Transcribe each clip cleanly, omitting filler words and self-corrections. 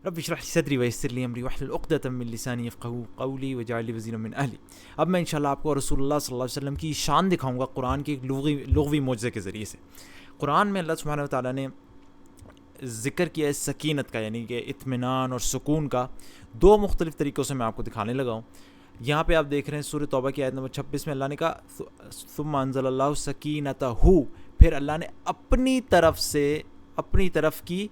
رب اشرح لي صدری ویسر لی امری واحلل عقدۃ من لسانی یفقهوا قولی واجعل لی وزیرا من اہلی. اب میں انشاءاللہ آپ کو رسول اللہ صلی اللہ علیہ وسلم کی شان دکھاؤں گا قرآن کے ایک لغوی معجزے کے ذریعے سے. قرآن میں اللہ سبحانہ وتعالیٰ نے ذکر کیا ہے سکینت کا، یعنی کہ اطمینان اور سکون کا، دو مختلف طریقوں سے میں آپ کو دکھانے لگا ہوں. یہاں پہ آپ دیکھ رہے ہیں سورہ توبہ کی آیت نمبر 26 میں اللہ نے کہا ثم انزل اللہ سکینتہ، پھر اللہ نے اپنی طرف کی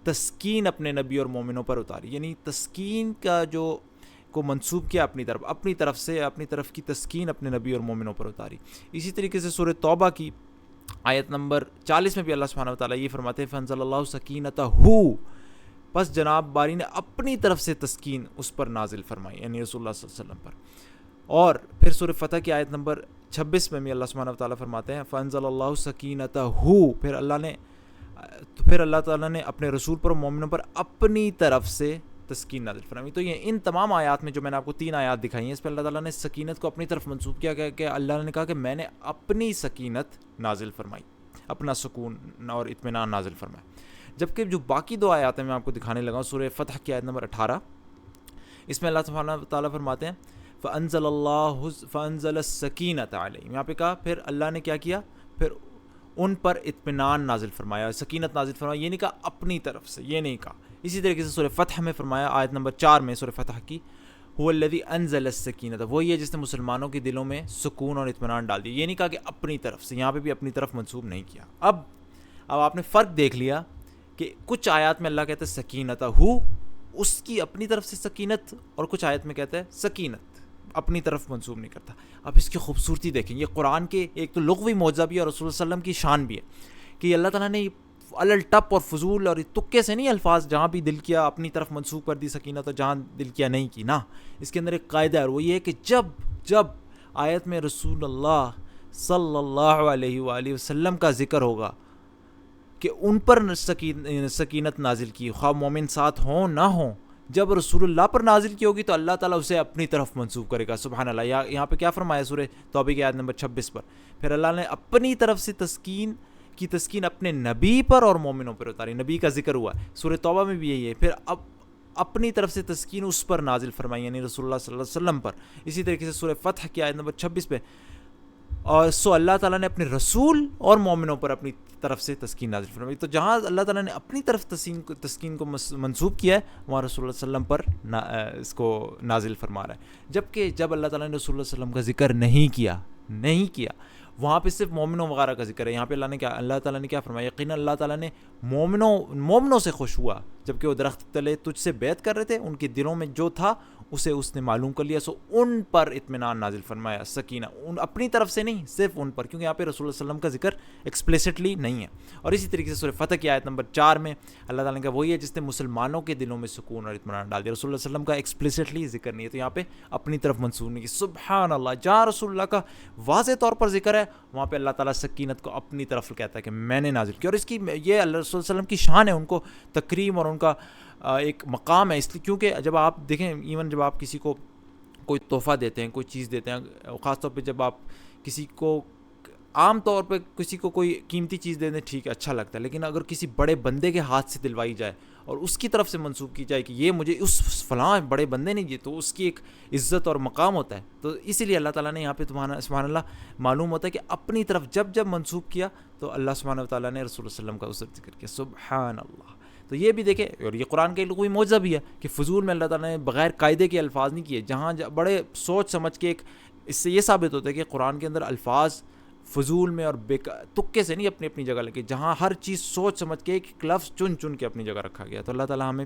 تسکین اپنے نبی اور مومنوں پر اتاری. یعنی تسکین کا جو کو منسوب کیا اپنی طرف کی تسکین اپنے نبی اور مومنوں پر اتاری. اسی طریقے سے سورہ توبہ کی آیت نمبر 40 میں بھی اللہ سبحانہ وتعالیٰ یہ فرماتے ہیں فانزل اللہ سکینتہ، پس جناب باری نے اپنی طرف سے تسکین اس پر نازل فرمائی، یعنی رسول اللہ صلی اللہ علیہ وسلم پر. اور پھر سورہ فتح کی آیت نمبر 26 میں بھی اللہ سبحانہ وتعالیٰ فرماتے ہیں فانزل اللہ سکینتہ، پھر اللہ تعالیٰ نے اپنے رسول پر مومنوں پر اپنی طرف سے تسکین نازل فرمائی. تو یہ ان تمام آیات میں جو میں نے آپ کو 3 آیات دکھائی ہیں، اس پہ اللہ تعالیٰ نے سکینت کو اپنی طرف منسوب کیا کہ اللہ نے کہا کہ میں نے اپنی سکینت نازل فرمائی، اپنا سکون اور اطمینان نازل فرمایا. جبکہ جو باقی 2 آیات ہیں میں آپ کو دکھانے لگا ہوں، سورہ فتح کی آیت نمبر 18، اس میں اللہ سبحانہ وتعالیٰ فرماتے ہیں فَأَنزَلَ السَّكِينَةَ عَلَيْهِمْ. یہاں پہ کہا پھر اللہ نے کیا کیا، پھر ان پر اطمینان نازل فرمایا، سکینت نازل فرمایا. یہ نہیں کہا اپنی طرف سے، یہ نہیں کہا. اسی طریقے سے سورہ فتح میں فرمایا آیت نمبر 4 میں سورہ فتح کی هُوَ الَّذِي أَنزَلَ السَّكِينَةَ، وہی ہے جس نے مسلمانوں کے دلوں میں سکون اور اطمینان ڈال دیا. یہ نہیں کہا کہ اپنی طرف سے، یہاں پہ بھی اپنی طرف منسوب نہیں کیا. اب آپ نے فرق دیکھ لیا کہ کچھ آیات میں اللہ کہتا ہے سکینتہ، اس کی اپنی طرف سے سکینت، اور کچھ آیت میں کہتا ہے سکینت اپنی طرف منسوب نہیں کرتا. اب اس کی خوبصورتی دیکھیں، یہ قرآن کے ایک تو لغوی معجزہ بھی ہے اور رسول اللہ علیہ وسلم کی شان بھی ہے کہ اللہ تعالیٰ نے علل ٹپ اور فضول اور تکے سے نہیں الفاظ جہاں بھی دل کیا اپنی طرف منسوب کر دی سکینت، اور جہاں دل کیا نہیں کی. نا، اس کے اندر ایک قاعدہ ہے، اور وہ یہ ہے کہ جب آیت میں رسول اللہ صلی اللہ علیہ وآلہ وسلم کا ذکر ہوگا کہ ان پر سکینت نازل کی، خواہ مومن ساتھ ہوں نہ ہوں، جب رسول اللہ پر نازل کی ہوگی تو اللہ تعالیٰ اسے اپنی طرف منسوب کرے گا. سبحان اللہ. یہاں پہ کیا فرمایا سورہ توبہ کی آیت نمبر 26 پر، پھر اللہ نے اپنی طرف سے تسکین اپنے نبی پر اور مومنوں پر اتاری. نبی کا ذکر ہوا ہے، سورہ توبہ میں بھی یہی ہے. پھر اب اپنی طرف سے تسکین اس پر نازل فرمائی، یعنی رسول اللہ صلی اللہ علیہ وسلم پر. اسی طریقے سے سورہ فتح کی آیت نمبر 26 پہ اور اللہ تعالیٰ نے اپنے رسول اور مومنوں پر اپنی طرف سے تسکین نازل فرمائی. تو جہاں اللہ تعالیٰ نے اپنی طرف تسکین کو منسوب کیا ہے، وہاں رسول اللہ صلی اللہ علیہ وسلم پر اس کو نازل فرما رہا ہے. جبکہ جب اللہ تعالیٰ نے رسول اللہ صلی اللہ علیہ وسلم کا ذکر نہیں کیا وہاں پہ صرف مومنوں وغیرہ کا ذکر ہے. یہاں پہ اللہ تعالیٰ نے کیا فرمایا، یقینا اللہ تعالیٰ نے مومنوں سے خوش ہوا جبکہ وہ درخت تلے تجھ سے بیعت کر رہے تھے، ان کے دلوں میں جو تھا اسے اس نے معلوم کر لیا، سو ان پر اطمینان نازل فرمایا، سکینہ. اپنی طرف سے نہیں، صرف ان پر، کیونکہ یہاں پہ رسول اللہ صلی اللہ علیہ وسلم کا ذکر ایکسپلیسٹلی نہیں ہے. اور اسی طریقے سے سورہ فتح کی آیت نمبر 4 میں اللہ تعالیٰ کا وہی ہے جس نے مسلمانوں کے دلوں میں سکون اور اطمینان ڈال دیا. رسول اللہ صلی اللہ علیہ وسلم کا ایکسپلیسٹلی ذکر نہیں ہے، تو یہاں پہ اپنی طرف منسوب نہیں کی. سبحان اللہ. جہاں رسول اللہ کا واضح طور پر ذکر ہے وہاں پہ اللہ تعالیٰ سکینت کو اپنی طرف کہتا ہے کہ میں نے نازل کیا. اور اس کی یہ اللہ رسول صلی اللہ علیہ وسلم کی شان ہے، ان کو تکریم اور ان کا ایک مقام ہے. اس لیے کیونکہ جب آپ دیکھیں، ایون جب آپ کسی کو کوئی تحفہ دیتے ہیں، کوئی چیز دیتے ہیں، خاص طور پہ جب آپ کسی کو عام طور پہ کسی کو کوئی قیمتی چیز دے دیں، ٹھیک ہے، اچھا لگتا ہے. لیکن اگر کسی بڑے بندے کے ہاتھ سے دلوائی جائے اور اس کی طرف سے منسوب کی جائے کہ یہ مجھے اس فلاں بڑے بندے نے دی، تو اس کی ایک عزت اور مقام ہوتا ہے. تو اسی لیے اللہ تعالیٰ نے یہاں پہ سبحان اللہ معلوم ہوتا ہے کہ اپنی طرف جب منسوب کیا تو اللہ سبحانہ وتعالیٰ نے رسول اللہ صلی اللہ علیہ وسلم کا اس ذکر کیا. سبحان اللہ. تو یہ بھی دیکھیں، اور یہ قرآن کا کوئی معجزہ بھی ہے کہ فضول میں اللہ تعالیٰ نے بغیر قاعدے کے الفاظ نہیں کیے. جہاں بڑے سوچ سمجھ کے اس سے یہ ثابت ہوتا ہے کہ قرآن کے اندر الفاظ فضول میں اور تکے سے نہیں اپنی جگہ لگے، جہاں ہر چیز سوچ سمجھ کے ایک لفظ چن کے اپنی جگہ رکھا گیا. تو اللہ تعالیٰ ہمیں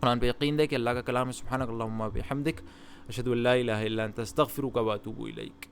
قرآن پہ یقین دے کہ اللہ کا کلام ہے. سبحانک اللہم و بحمدک، اشہد ان لا الہ الا انت، استغفرک و اتوب الیک.